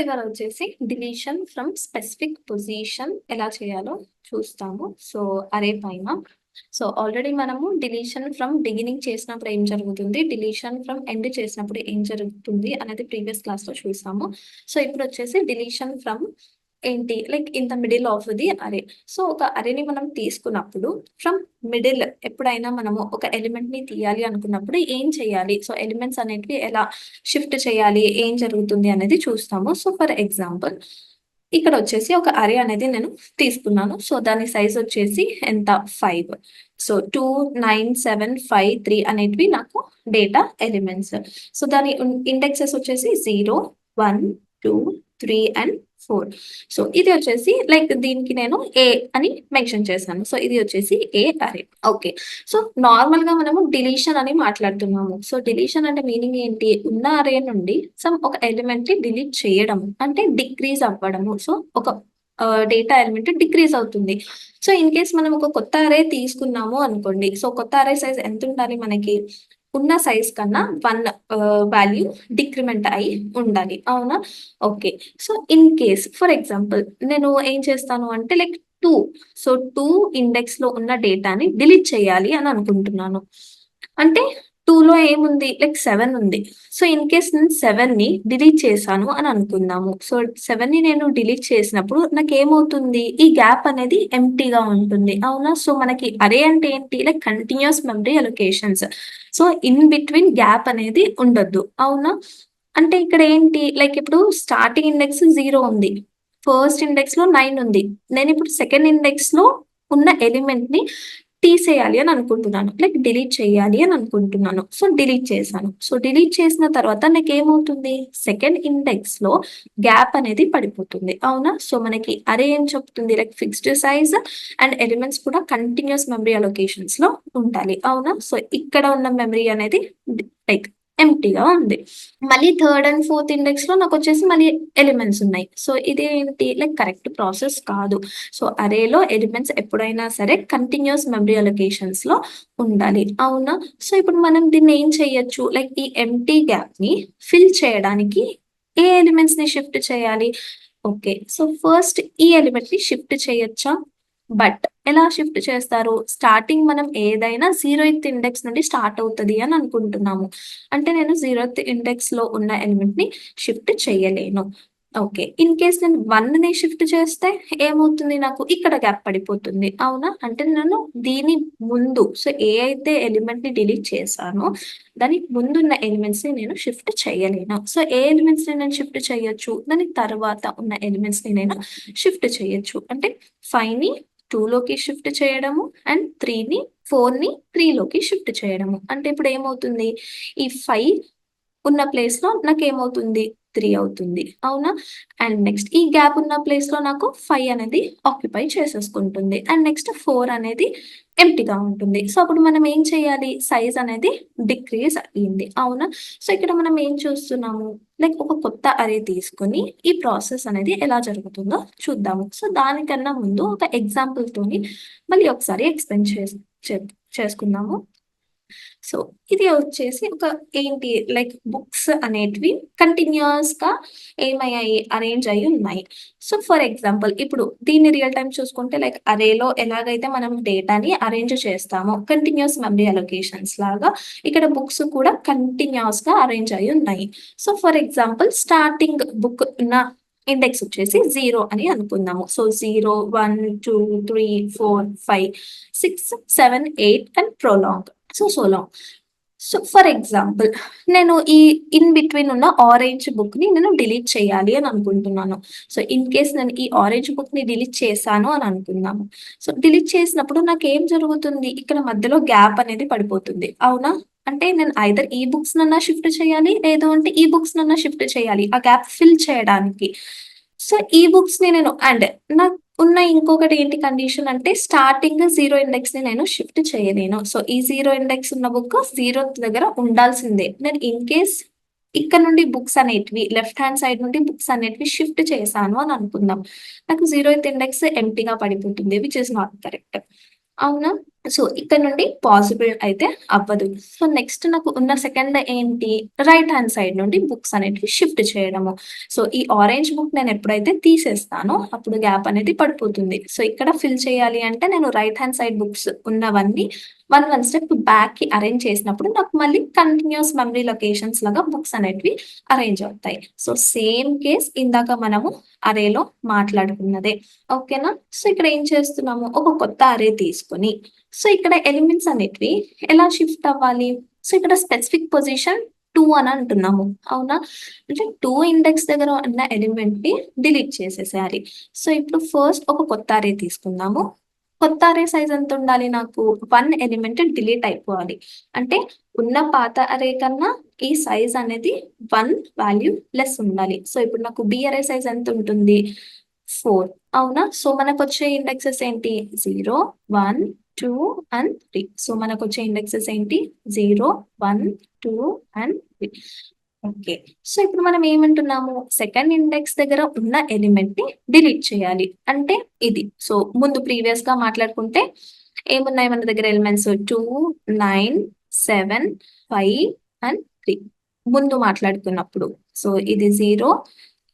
ఇవాళ వచ్చేసి deletion from specific position ఎలా చేయాలో చూస్తాము. సో అరే పైన ఆల్రెడీ మనము డిలీషన్ ఫ్రమ్ బిగినింగ్ చేసినప్పుడు ఏం జరుగుతుంది, డిలీషన్ ఫ్రమ్ ఎండ్ చేసినప్పుడు ఏం జరుగుతుంది అనేది ప్రీవియస్ క్లాస్ లో చూసాము. సో ఇప్పుడు వచ్చేసి డిలీషన్ ఫ్రమ్ ఏంటి, like in the middle of the అరే. సో ఒక అరేని మనం తీసుకున్నప్పుడు ఫ్రమ్ మిడిల్ ఎప్పుడైనా మనము ఒక ఎలిమెంట్ ని తీయాలి అనుకున్నప్పుడు ఏం చేయాలి, సో ఎలిమెంట్స్ అనేటివి ఎలా షిఫ్ట్ చేయాలి, ఏం జరుగుతుంది అనేది చూస్తాము. సో ఫర్ ఎగ్జాంపుల్ ఇక్కడ వచ్చేసి ఒక అరే అనేది నేను తీసుకున్నాను. సో దాని సైజ్ వచ్చేసి ఎంత, 5. సో 2, 9, 7, 5, 3 అనేటివి నాకు డేటా ఎలిమెంట్స్. సో దాని ఇండెక్సెస్ వచ్చేసి 0, 1, 2, 3 అండ్ 4. సో ఇది వచ్చేసి లైక్ దీనికి నేను ఏ అని మెన్షన్ చేశాను. సో ఇది వచ్చేసి ఏ అరే. ఓకే, సో నార్మల్ గా మనము డిలీషన్ అని మాట్లాడుతున్నాము. సో డిలీషన్ అంటే మీనింగ్ ఏంటి, ఉన్న అరే నుండి సమ్ ఒక ఎలిమెంట్ ని డిలీట్ చేయడం అంటే డిక్రీజ్ అవ్వడము. సో ఒక డేటా ఎలిమెంట్ డిక్రీజ్ అవుతుంది. సో ఇన్ కేస్ మనం ఒక కొత్త అరే తీసుకున్నాము అనుకోండి. సో కొత్త అరే సైజ్ ఎంత ఉండాలి, మనకి ఉన్న సైజ్ కన్నా 1 వాల్యూ డిక్రిమెంట్ అయి ఉండాలి, అవునా? Okay, so in case for example నేను ఏం చేస్తాను అంటే లైక్ 2. సో 2 ఇండెక్స్ లో ఉన్న డేటాని డిలీట్ చేయాలి అని అనుకుంటున్నాను. అంటే 2 లో ఏముంది, లైక్ 7 ఉంది. సో ఇన్ కేస్ నేను 7 ని డిలీట్ చేశాను అని అనుకుందాము. సో 7 ని నేను డిలీట్ చేసినప్పుడు నాకు ఏమవుతుంది, ఈ గ్యాప్ అనేది ఎంప్టీగా ఉంటుంది, అవునా? సో మనకి అరే అంటే ఏంటి, like continuous memory allocations. So in between gap అనేది ఉండొద్దు, అవునా? అంటే ఇక్కడ ఏంటి, లైక్ ఇప్పుడు స్టార్టింగ్ ఇండెక్స్ 0 ఉంది, ఫస్ట్ ఇండెక్స్ లో 9 ఉంది. నేను ఇప్పుడు సెకండ్ ఇండెక్స్ లో ఉన్న ఎలిమెంట్ ని తీసేయాలి అని అనుకుంటున్నాను, లైక్ డిలీట్ చేయాలి అని అనుకుంటున్నాను. సో డిలీట్ చేశాను. సో డిలీట్ చేసిన తర్వాత నాకు ఏమవుతుంది, సెకండ్ ఇండెక్స్ లో గ్యాప్ అనేది పడిపోతుంది, అవునా? సో మనకి అరే ఏం చెప్తుంది, like fixed size and elements కూడా కంటిన్యూస్ మెమరీ అలొకేషన్స్ లో ఉండాలి, అవునా? సో ఇక్కడ ఉన్న మెమరీ అనేది లైక్ ఎంప్టీగా ఉంది. మళ్ళీ థర్డ్ అండ్ ఫోర్త్ ఇండెక్స్ లో నాకు వచ్చేసి మళ్ళీ ఎలిమెంట్స్ ఉన్నాయి. సో ఇదేంటి, లైక్ కరెక్ట్ ప్రాసెస్ కాదు. సో అరేలో ఎలిమెంట్స్ ఎప్పుడైనా సరే కంటిన్యూస్ మెమరీ అలొకేషన్స్ లో ఉండాలి, అవునా? సో ఇప్పుడు మనం దీన్ని ఏం చేయొచ్చు, లైక్ ఈ ఎంప్టీ గ్యాప్ ని ఫిల్ చేయడానికి ఏ ఎలిమెంట్స్ ని షిఫ్ట్ చేయాలి. ఓకే, సో ఫస్ట్ ఈ ఎలిమెంట్ ని షిఫ్ట్ చేయొచ్చా, బట్ ఎలా షిఫ్ట్ చేస్తారు, స్టార్టింగ్ మనం ఏదైనా 0th ఇండెక్స్ నుండి స్టార్ట్ అవుతుంది అని అనుకుంటున్నాము. అంటే నేను 0th ఇండెక్స్ లో ఉన్న ఎలిమెంట్ ని షిఫ్ట్ చేయలేను. ఓకే, ఇన్ కేస్ నేను 1 ని షిఫ్ట్ చేస్తే ఏమవుతుంది, నాకు ఇక్కడ గ్యాప్ పడిపోతుంది, అవునా? అంటే నేను దీని ముందు, సో ఏ అయితే ఎలిమెంట్ ని డిలీట్ చేశానో దాని ముందున్న ఎలిమెంట్స్ ని నేను షిఫ్ట్ చేయలేను. సో ఏ ఎలిమెంట్స్ ని నేను షిఫ్ట్ చేయొచ్చు, దాని తర్వాత ఉన్న ఎలిమెంట్స్ ని నేను షిఫ్ట్ చేయొచ్చు. అంటే 5 ని 2 లోకి షిఫ్ట్ చేయడము అండ్ 4 ని 3 లోకి షిఫ్ట్ చేయడము. అంటే ఇప్పుడు ఏమవుతుంది, ఈ 5 ఉన్న ప్లేస్ లో నాకు ఏమవుతుంది, 3 అవుతుంది, అవునా? అండ్ నెక్స్ట్ ఈ గ్యాప్ ఉన్న ప్లేస్ లో నాకు 5 అనేది ఆక్యుపై చేసేసుకుంటుంది అండ్ నెక్స్ట్ 4 అనేది ఎంప్టీగా ఉంటుంది. సో అప్పుడు మనం ఏం చేయాలి, సైజ్ అనేది డిక్రీజ్ అయ్యింది, అవునా? సో ఇక్కడ మనం ఏం చూస్తున్నాము, లైక్ ఒక కొత్త అరే తీసుకొని ఈ ప్రాసెస్ అనేది ఎలా జరుగుతుందో చూద్దాము. సో దానికన్నా ముందు ఒక ఎగ్జాంపుల్ తోని మళ్ళీ ఒకసారి ఎక్స్ప్లెయిన్ చేసుకుందాము. సో ఇది వచ్చేసి ఒక ఏంటి, లైక్ బుక్స్ అనేటివి కంటిన్యూస్ గా ఏమయ్యాయి, అరేంజ్ అయి ఉన్నాయి. సో ఫర్ ఎగ్జాంపుల్ ఇప్పుడు దీన్ని రియల్ టైం చూసుకుంటే లైక్ అరేలో ఎలాగైతే మనం డేటాని అరేంజ్ చేస్తామో కంటిన్యూస్ మెమరీ అలొకేషన్స్ లాగా ఇక్కడ బుక్స్ కూడా కంటిన్యూస్ గా అరేంజ్ అయి ఉన్నాయి. So for example starting book ఉన్న ఇండెక్స్ వచ్చేసి 0 అని అనుకుందాము. So 0, 1, 2, 3, 4, 5, 6, 7, 8 and prolong. So long. So for example నేను ఈ ఇన్ బిట్వీన్ ఉన్న ఆరెంజ్ బుక్ ని నేను డిలీట్ చేయాలి అని అనుకుంటున్నాను. సో ఇన్ కేస్ నేను ఈ ఆరెంజ్ బుక్ ని డిలీట్ చేశాను అని అనుకుందాము. సో డిలీట్ చేసినప్పుడు నాకు ఏం జరుగుతుంది, ఇక్కడ మధ్యలో గ్యాప్ అనేది పడిపోతుంది, అవునా? అంటే నేను ఐదర్ ఈ బుక్స్ నన్నా షిఫ్ట్ చేయాలి, లేదు అంటే ఈ బుక్స్ నన్నా షిఫ్ట్ చేయాలి ఆ గ్యాప్ ఫిల్ చేయడానికి. సో ఈ బుక్స్ ని నేను అండ్ నాకు ఉన్న ఇంకొకటి ఏంటి కండిషన్ అంటే స్టార్టింగ్ 0 ఇండెక్స్ ని నేను షిఫ్ట్ చేయలేను. సో ఈ 0 ఇండెక్స్ ఉన్న బుక్ 0th దగ్గర ఉండాల్సిందే. నేను ఇన్ కేస్ ఇక్కడ నుండి బుక్స్ అనేటివి లెఫ్ట్ హ్యాండ్ సైడ్ నుండి బుక్స్ అనేటివి షిఫ్ట్ చేశాను అని అనుకుందాం, నాకు 0th ఇండెక్స్ ఎంప్టీగా పడిపోతుంది, విచ్ ఇస్ నాట్ కరెక్ట్, అవునా? సో ఇక్కడ నుండి పాసిబుల్ అయితే అవ్వదు. సో నెక్స్ట్ నాకు ఉన్న సెకండ్ ఏంటి, రైట్ హ్యాండ్ సైడ్ నుండి బుక్స్ అనేటివి షిఫ్ట్ చేయడము. సో ఈ ఆరెంజ్ బుక్ నేను ఎప్పుడైతే తీసేస్తానో అప్పుడు గ్యాప్ అనేది పడిపోతుంది. సో ఇక్కడ ఫిల్ చేయాలి అంటే నేను రైట్ హ్యాండ్ సైడ్ బుక్స్ ఉన్నవన్నీ వన్ స్టెప్ బ్యాక్‌కి అరేంజ్ చేసినప్పుడు నాకు మళ్ళీ కంటిన్యూయస్ మెమరీ లొకేషన్స్ లాగా బుక్స్ అనేటివి అరేంజ్ అవుతాయి. సో సేమ్ కేస్ ఇందాక మనము అరేలో మాట్లాడుకున్నదే. ఓకేనా? సో ఇక్కడ ఏం చేస్తున్నాము, ఒక కొత్త అరే తీసుకొని సో ఇక్కడ ఎలిమెంట్స్ అనేటివి ఎలా షిఫ్ట్ అవ్వాలి? సో ఇక్కడ స్పెసిఫిక్ పొజిషన్ 2 అని అంటున్నాము. అవునా? అంటే 2 ఇండెక్స్ దగ్గర ఉన్న ఎలిమెంట్‌ని డిలీట్ చేసేసేయాలి. సో ఇప్పుడు ఫస్ట్ ఒక కొత్త అరే తీసుకుందాము. కొత్త అరే సైజ్ ఎంత ఉండాలి నాకు? 1 ఎలిమెంట్ డిలీట్ అయిపోవాలి. అంటే ఉన్న పాత అరే కన్నా ఈ సైజ్ అనేది 1 వాల్యూ లెస్ ఉండాలి. సో ఇప్పుడు నాకు బి అరే సైజ్ ఎంత ఉంటుంది? 4. అవునా? సో మనకొచ్చే ఇండెక్సెస్ ఏంటి? 0, 1, 2 అండ్ 3. సో మనకొచ్చే ఇండెక్సెస్ ఏంటి? 0, 1, 2 అండ్ 3. ఓకే. సో ఇప్పుడు మనం ఏమంటున్నాము, సెకండ్ ఇండెక్స్ దగ్గర ఉన్న ఎలిమెంట్ ని డిలీట్ చేయాలి. అంటే ఇది. సో ముందు ప్రీవియస్ గా మాట్లాడుకుంటే ఏమున్నాయి మన దగ్గర ఎలిమెంట్స్? 2, 9, 7, 5 అండ్ 3 ముందు మాట్లాడుకున్నప్పుడు. సో ఇది 0,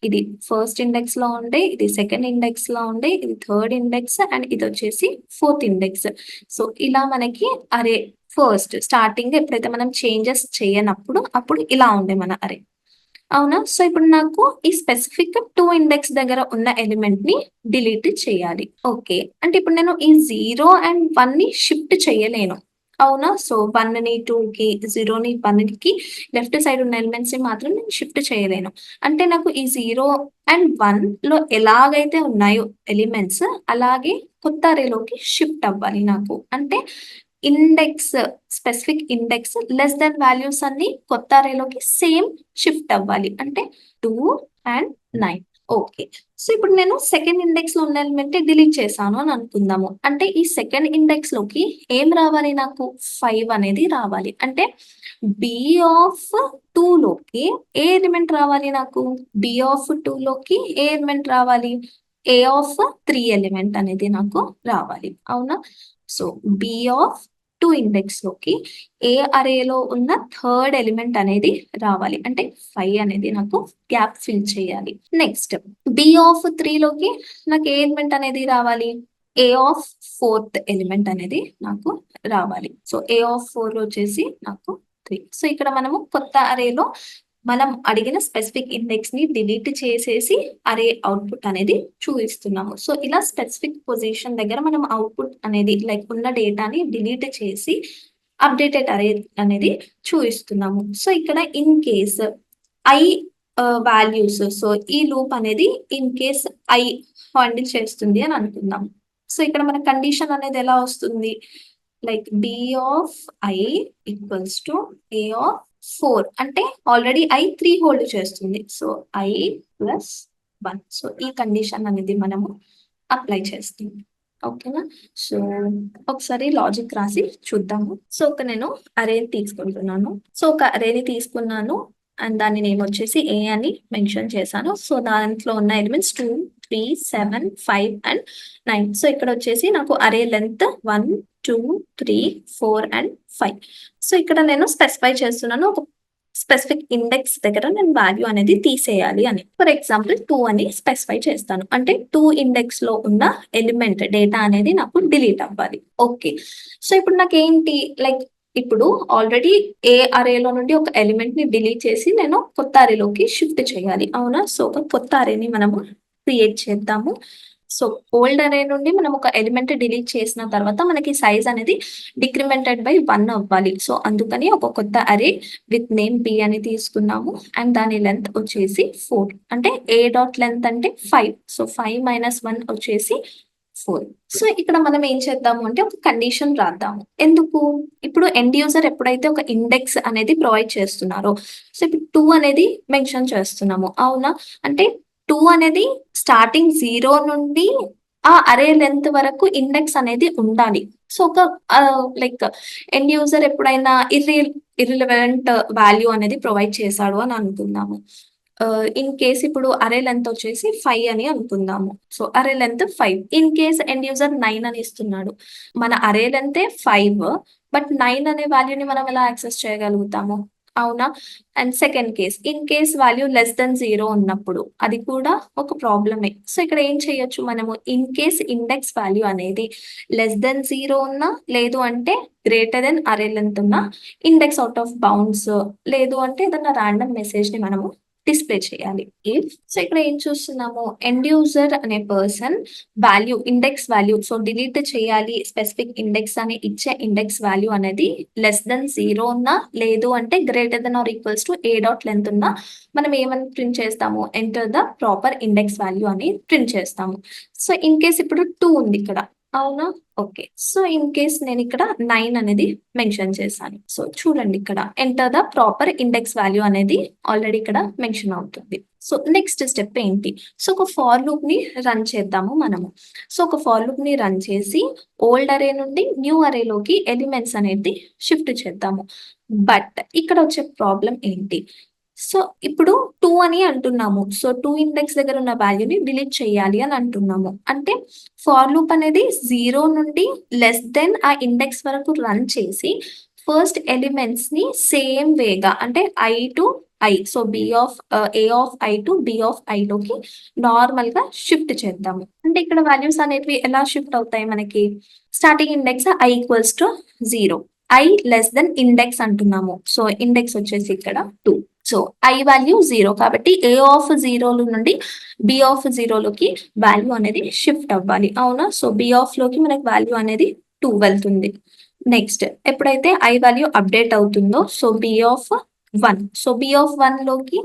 ఇది ఫస్ట్ ఇండెక్స్ లో ఉండే, ఇది సెకండ్ ఇండెక్స్ లో ఉండే, ఇది థర్డ్ ఇండెక్స్ అండ్ ఇది వచ్చేసి ఫోర్త్ ఇండెక్స్. సో ఇలా మనకి అరే ఫస్ట్ స్టార్టింగ్ ఎప్పుడైతే మనం చేంజెస్ చేయనప్పుడు అప్పుడు ఇలా ఉండే మన అరే. అవునా? సో ఇప్పుడు నాకు ఈ స్పెసిఫిక్ 2 ఇండెక్స్ దగ్గర ఉన్న ఎలిమెంట్ ని డిలీట్ చేయాలి. ఓకే. అంటే ఇప్పుడు నేను ఈ 0 అండ్ 1 ని షిఫ్ట్ చేయలేను. అవునా? సో 1 ని 2 కి, 0 ని 1 కి లెఫ్ట్ సైడ్ ఉన్న ఎలిమెంట్స్ ని మాత్రం నేను షిఫ్ట్ చేయలేను. అంటే నాకు ఈ 0 అండ్ 1 లో ఎలాగైతే ఉన్నాయో ఎలిమెంట్స్ అలాగే కొత్త అరేలోకి షిఫ్ట్ అవ్వాలి నాకు. అంటే index specific index less than values అన్ని కొత్త అరేలోకి సేమ్ షిఫ్ట్ అవ్వాలి. అంటే 2 అండ్ 9. ఓకే. సో ఇప్పుడు నేను సెకండ్ ఇండెక్స్ లో ఉన్న ఎలిమెంట్ డిలీట్ చేశాను అని అనుకుందాము. అంటే ఈ సెకండ్ ఇండెక్స్ లోకి ఏం రావాలి నాకు? 5 అనేది రావాలి. అంటే బి ఆఫ్ 2 లోకి ఏ ఎలిమెంట్ రావాలి నాకు? బి ఆఫ్ 2 లోకి ఏ ఎలిమెంట్ రావాలి? ఏ ఆఫ్ 3 ఎలిమెంట్ అనేది నాకు రావాలి. అవునా? సో బి ఆఫ్ 2 ఇండెక్స్ లోకి ఏ అరేలో ఉన్న థర్డ్ ఎలిమెంట్ అనేది రావాలి. అంటే 5 అనేది నాకు గ్యాప్ ఫిల్ చేయాలి. నెక్స్ట్ బి ఆఫ్ 3 లోకి నాకు ఏ ఎలిమెంట్ అనేది రావాలి? ఏ ఆఫ్ ఫోర్త్ ఎలిమెంట్ అనేది నాకు రావాలి. సో ఏ ఆఫ్ 4 వచ్చేసి నాకు 3. సో ఇక్కడ మనము కొత్త అరేలో మనం అడిగిన స్పెసిఫిక్ ఇండెక్స్ ని డిలీట్ చేసేసి అరే అవుట్పుట్ అనేది చూపిస్తున్నాము. సో ఇలా స్పెసిఫిక్ పొజిషన్ దగ్గర మనం అవుట్పుట్ అనేది లైక్ ఉన్న డేటాని డిలీట్ చేసి అప్డేటెడ్ అరే అనేది చూపిస్తున్నాము. సో ఇక్కడ in case I values, so ఈ లూప్ అనేది ఇన్ కేస్ ఐ హ్యాండిల్ చేస్తుంది అని అనుకుందాం. సో ఇక్కడ మన కండిషన్ అనేది ఎలా వస్తుంది? Like B of I equals to A of 4 అంటే ఆల్రెడీ ఐ 3 హోల్డ్ చేస్తుంది. So I plus 1. సో ఈ కండిషన్ అనేది మనము అప్లై చేస్తుంది. ఓకేనా? సో ఒకసారి లాజిక్ రాసి చూద్దాము. సో నేను అరేని తీసుకుంటున్నాను. సో ఒక అరేని తీసుకున్నాను అండ్ దాని నేమ్ వచ్చేసి ఏ అని మెన్షన్ చేశాను. సో దాంట్లో ఉన్న ఎలిమెంట్స్ 2, 3, 7, 5 అండ్ 9. సో ఇక్కడ వచ్చేసి నాకు అరే లెంత్ 1, 2, 3, 4 అండ్ 5. సో ఇక్కడ నేను స్పెసిఫై చేస్తున్నాను ఒక స్పెసిఫిక్ ఇండెక్స్ దగ్గర నేను వాల్యూ అనేది తీసేయాలి అని. ఫర్ ఎగ్జాంపుల్ 2 అని స్పెసిఫై చేస్తాను. అంటే 2 ఇండెక్స్ లో ఉన్న ఎలిమెంట్ డేటా అనేది నాకు డిలీట్ అవ్వాలి. ఓకే. సో ఇప్పుడు నాకు ఏంటి, లైక్ ఇప్పుడు ఆల్రెడీ ఏ అరేలో నుండి ఒక ఎలిమెంట్ ని డిలీట్ చేసి నేను కొత్త అరేలోకి షిఫ్ట్ చేయాలి. అవునా? సో ఒక కొత్త అరేని మనము క్రియేట్ చేద్దాము. సో ఓల్డ్ అరే నుండి మనం ఒక ఎలిమెంట్ డిలీట్ చేసిన తర్వాత మనకి సైజ్ అనేది డిక్రిమెంటెడ్ బై 1 అవ్వాలి. సో అందుకని ఒక కొత్త అరే విత్ నేమ్ బి అని తీసుకున్నాము అండ్ దాని లెంత్ వచ్చేసి 4. అంటే ఏ డాట్ లెంత్ అంటే 5. సో 5 - 1 వచ్చేసి 4. సో ఇక్కడ మనం ఏం చేద్దాము అంటే ఒక కండిషన్ రాద్దాము. ఎందుకు? ఇప్పుడు ఎండ్ యూజర్ ఎప్పుడైతే ఒక ఇండెక్స్ అనేది ప్రొవైడ్ చేస్తున్నారో సో ఇప్పుడు 2 అనేది మెన్షన్ చేస్తున్నాము. అవునా? అంటే 2 అనేది స్టార్టింగ్ 0 నుండి ఆ అరే లెంత్ వరకు ఇండెక్స్ అనేది ఉండాలి. సో ఒక లైక్ ఎండ్ యూజర్ ఎప్పుడైనా ఇర్రిలవెంట్ వాల్యూ అనేది ప్రొవైడ్ చేశాడు అని అనుకుందాము. ఇన్ కేస్ ఇప్పుడు అరే లెంత్ వచ్చేసి 5 అని అనుకుందాము. సో అరే length 5. In case end user 9 అని ఇస్తున్నాడు. మన అరే లెంతే 5 బట్ 9 అనే వాల్యూని మనం ఎలా యాక్సెస్ చేయగలుగుతాము? అవునా? And second case, in case value less than 0 ఉన్నప్పుడు అది కూడా ఒక ప్రాబ్లమే. సో ఇక్కడ ఏం చేయొచ్చు మనము? ఇన్ కేస్ ఇండెక్స్ వాల్యూ అనేది లెస్ దెన్ 0 ఉన్నా, లేదు అంటే గ్రేటర్ దెన్ అరే లెంత్ ఉన్నా, ఇండెక్స్ అవుట్ ఆఫ్ బౌండ్స్, లేదు అంటే ఏదైనా ర్యాండమ్ మెసేజ్ ని మనము డిస్ప్లే చేయాలి. సో ఇక్కడ ఏం చూస్తున్నాము? ఎండ్ యూజర్ అనే person value, index value, so delete చేయాలి స్పెసిఫిక్ ఇండెక్స్ అని ఇచ్చే ఇండెక్స్ వాల్యూ అనేది లెస్ దెన్ 0 ఉన్నా, లేదు అంటే greater than or equals to A dot length ఉన్నా మనం ఏమని ప్రింట్ చేస్తాము? Enter the proper index value అని ప్రింట్ చేస్తాము. సో ఇన్ కేస్ ఇప్పుడు 2 ఉంది ఇక్కడ, అవునా? ఓకే. సో ఇన్ కేస్ నేను ఇక్కడ 9 అనేది మెన్షన్ చేశాను. సో చూడండి, ఇక్కడ enter the proper index value అనేది ఆల్రెడీ ఇక్కడ మెన్షన్ అవుతుంది. సో నెక్స్ట్ స్టెప్ ఏంటి? సో ఒక ఫార్ లూప్ ని రన్ చేద్దాము మనము. సో ఒక ఫార్ లూప్ ని రన్ చేసి ఓల్డ్ అరే నుండి న్యూ అరేలోకి ఎలిమెంట్స్ అనేది షిఫ్ట్ చేద్దాము. బట్ ఇక్కడ వచ్చే ప్రాబ్లం ఏంటి? సో ఇప్పుడు 2 అని అంటున్నాము. సో 2 ఇండెక్స్ దగ్గర ఉన్న వాల్యూని డిలీట్ చేయాలి అని అంటున్నాము. అంటే ఫార్ లూప్ అనేది 0 నుండి లెస్ దెన్ ఆ ఇండెక్స్ వరకు రన్ చేసి ఫస్ట్ ఎలిమెంట్స్ ని సేమ్ వేగా, అంటే I to I, so A of I to be of I లోకి నార్మల్ గా షిఫ్ట్ చేద్దాము. అంటే ఇక్కడ వాల్యూస్ అనేవి ఎలా షిఫ్ట్ అవుతాయి మనకి? Starting index I equals to 0, I less than index అంటున్నాము. సో ఇండెక్స్ వచ్చేసి ఇక్కడ 2. సో ఐ వాల్యూ 0 కాబట్టి ఏ ఆఫ్ 0 నుండి బి ఆఫ్ 0 లోకి వాల్యూ అనేది షిఫ్ట్ అవ్వాలి, అవునా? సో బి ఆఫ్ లోకి మనకి వాల్యూ అనేది 2 వెళ్తుంది. నెక్స్ట్ ఎప్పుడైతే ఐ వాల్యూ అప్డేట్ అవుతుందో, so B of 1, so B of 1 లోకి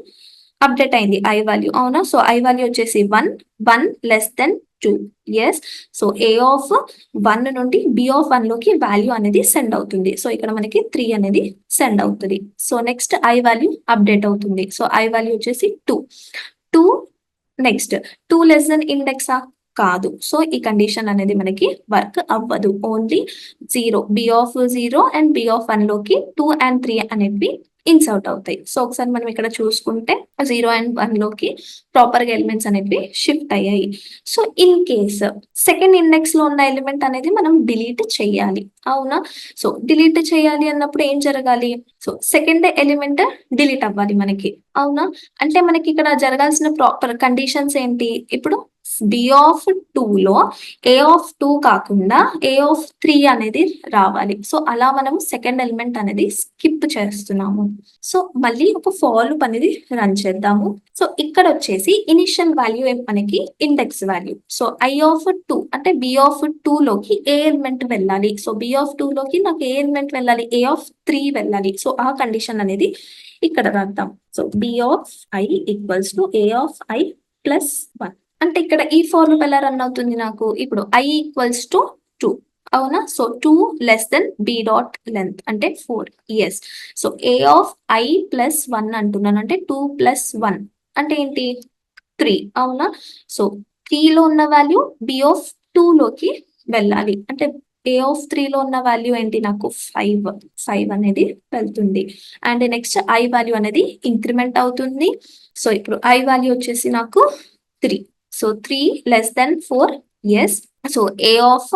అప్డేట్ అయింది ఐ వాల్యూ, అవునా? సో ఐ వాల్యూ వచ్చేసి 1 less than 2. Yes. So A of 1 నుండి బి ఆఫ్ 1 లోకి వాల్యూ అనేది సెండ్ అవుతుంది. సో ఇక్కడ మనకి 3 అనేది సెండ్ అవుతుంది. So next I value update అవుతుంది. సో ఐ వాల్యూ వచ్చేసి 2 నెక్స్ట్ 2 లెస్ దెన్ ఇండెక్సా? కాదు. సో ఈ కండిషన్ అనేది మనకి వర్క్ అవ్వదు. Only 0, B of 0 and B of 1 లోకి 2 అండ్ 3 అనేవి ఇన్సర్ట్ అవుతాయి. సో ఒకసారి మనం ఇక్కడ చూసుకుంటే 0 అండ్ 1 లోకి ప్రాపర్ గా ఎలిమెంట్స్ అనేవి షిఫ్ట్ అయ్యాయి. So in case second index లో ఉన్న ఎలిమెంట్ అనేది మనం డిలీట్ చేయాలి, అవునా? సో డిలీట్ చేయాలి అన్నప్పుడు ఏం జరగాలి? సో సెకండ్ ఎలిమెంట్ డిలీట్ అవ్వాలి మనకి, అవునా? అంటే మనకి ఇక్కడ జరగాల్సిన ప్రాపర్ కండిషన్స్ ఏంటి? ఇప్పుడు బి ఆఫ్ 2 లో ఏ ఆఫ్ 2 కాకుండా ఏ ఆఫ్ 3 అనేది రావాలి. సో అలా మనం సెకండ్ ఎలిమెంట్ అనేది స్కిప్ చేస్తున్నాము. సో మళ్ళీ ఒక ఫార్ లూప్ అనేది రన్ చేద్దాము. సో ఇక్కడ వచ్చేసి ఇనిషియల్ వాల్యూ మనకి index value. So I of 2 అంటే బి ఆఫ్ 2 లోకి ఏ ఎలిమెంట్ వెళ్ళాలి? సో బి ఆఫ్ 2 లోకి నాకు ఏ ఎలిమెంట్ వెళ్ళాలి? ఏ ఆఫ్ 3 వెళ్ళాలి. సో ఆ కండిషన్ అనేది ఇక్కడ రాద్దాం. So B of I equals to A of I plus 1. అంటే ఇక్కడ ఈ ఫార్ లూప్ ఎలా రన్ అవుతుంది నాకు? ఇప్పుడు ఐ ఈక్వల్స్ టు 2, అవునా? So 2 less than B dot length అంటే 4. Yes. So A of I plus 1 అంటున్నాను, అంటే 2 ప్లస్ 1 అంటే ఏంటి? 3, అవునా? సో 3 లో ఉన్న వాల్యూ బి ఆఫ్ 2 లోకి వెళ్ళాలి. అంటే ఏ ఆఫ్ 3 లో ఉన్న వాల్యూ ఏంటి? నాకు 5 అనేది వెళ్తుంది. అండ్ నెక్స్ట్ ఐ వాల్యూ అనేది ఇంక్రిమెంట్ అవుతుంది. సో ఇప్పుడు ఐ వాల్యూ వచ్చేసి నాకు 3. So 3 less than 4. Yes. So A of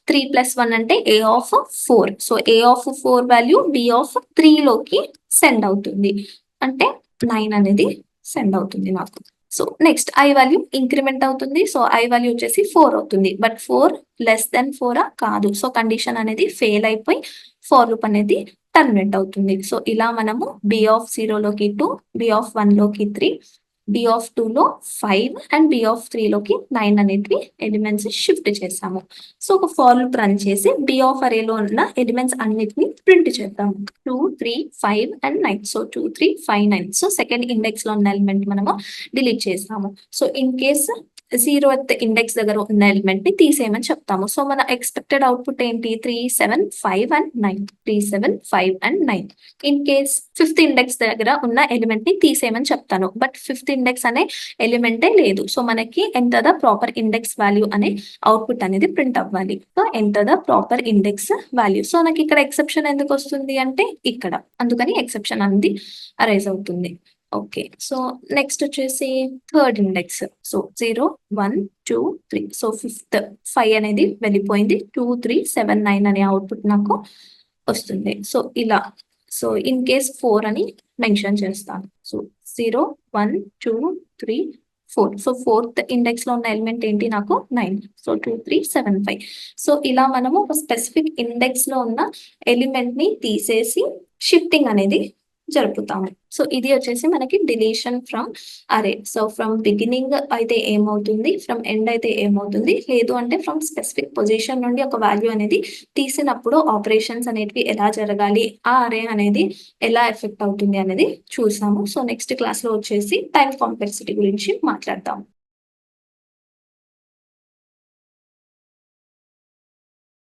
3 plus 1 అంటే A of 4. So A of 4 value B of 3 లోకి సెండ్ అవుతుంది, అంటే 9 అనేది సెండ్ అవుతుంది నాకు. So next I value increment అవుతుంది. సో ఐ వాల్యూ వచ్చేసి 4 అవుతుంది. బట్ 4 లెస్ దెన్ 4 కాదు. సో కండిషన్ అనేది ఫెయిల్ అయిపోయి ఫార్ లూప్ అనేది టర్మినేట్ అవుతుంది. సో ఇలా మనము బి ఆఫ్ 0 లోకి 2, బి ఆఫ్ 1 లోకి 3, బి ఆఫ్ 2 లో 5 అండ్ బి ఆఫ్ 3 లోకి 9 అనేటివి ఎలిమెంట్స్ షిఫ్ట్ చేసాము. సో ఒక ఫార్ లూప్ రన్ చేసి బి ఆఫ్ అరేలో ఉన్న ఎలిమెంట్స్ అన్నిటిని ప్రింట్ చేద్దాము. 2, 3, 5 and 9. So 2, 3, 5, 9. So second index లో ఉన్న ఎలిమెంట్ మనము డిలీట్ చేసాము. So in case 0th index దగ్గర ఉన్న ఎలిమెంట్ ని తీసేయమని చెప్తాము. సో మన ఎక్స్పెక్టెడ్ అవుట్పుట్ ఏంటి? 3, 7, 5 and 9. 3, 7, 5 and 9. In case 5th index దగ్గర ఉన్న ఎలిమెంట్ ని తీసేయమని చెప్తాను. బట్ 5th ఇండెక్స్ అనే ఎలిమెంటే లేదు. సో మనకి enter the proper index value అనే అవుట్పుట్ అనేది ప్రింట్ అవ్వాలి. So enter the proper index value. So నాకు ఇక్కడ ఎక్సెప్షన్ ఎందుకు వస్తుంది అంటే ఇక్కడ, అందుకని ఎక్సెప్షన్ అనేది అరైజ్ అవుతుంది. ఓకే. సో, నెక్స్ట్ వచ్చేసి third index. So, 0, 1, 2, 3. So, fifth 5 అనేది వెళ్ళిపోయింది. 2, 3, 7, 9 అనే అవుట్‌పుట్ నాకు వస్తుంది. సో, ఇలా. సో, ఇన్ కేస్ 4 అని మెన్షన్ చేస్తాను. సో, 0, 1, 2, 3, 4. సో, ఫోర్త్ ఇండెక్స్‌లో ఉన్న ఎలిమెంట్ ఏంటి నాకు 9. సో, 2, 3, 7, 5. సో, ఇలా మనము ఒక స్పెసిఫిక్ ఇండెక్స్‌లో ఉన్న ఎలిమెంట్‌ని తీసేసి షిఫ్టింగ్ అనేది జరుపుతాము. సో, ఇది వచ్చేసి మనకి డిలీషన్ ఫ్రమ్ అరే. సో, ఫ్రమ్ బిగినింగ్ అయితే ఏమవుతుంది? ఫ్రమ్ ఎండ్ అయితే ఏమవుతుంది? లేదు అంటే ఫ్రమ్ స్పెసిఫిక్ పొజిషన్ నుండి ఒక వాల్యూ అనేది తీసినప్పుడు ఆపరేషన్స్ అనేటివి ఎలా జరగాలి? ఆ అరే అనేది ఎలా ఎఫెక్ట్ అవుతుంది అనేది చూసాము. సో, నెక్స్ట్ క్లాస్‌లో వచ్చేసి టైమ్ కాంప్లెక్సిటీ గురించి మాట్లాడదాం.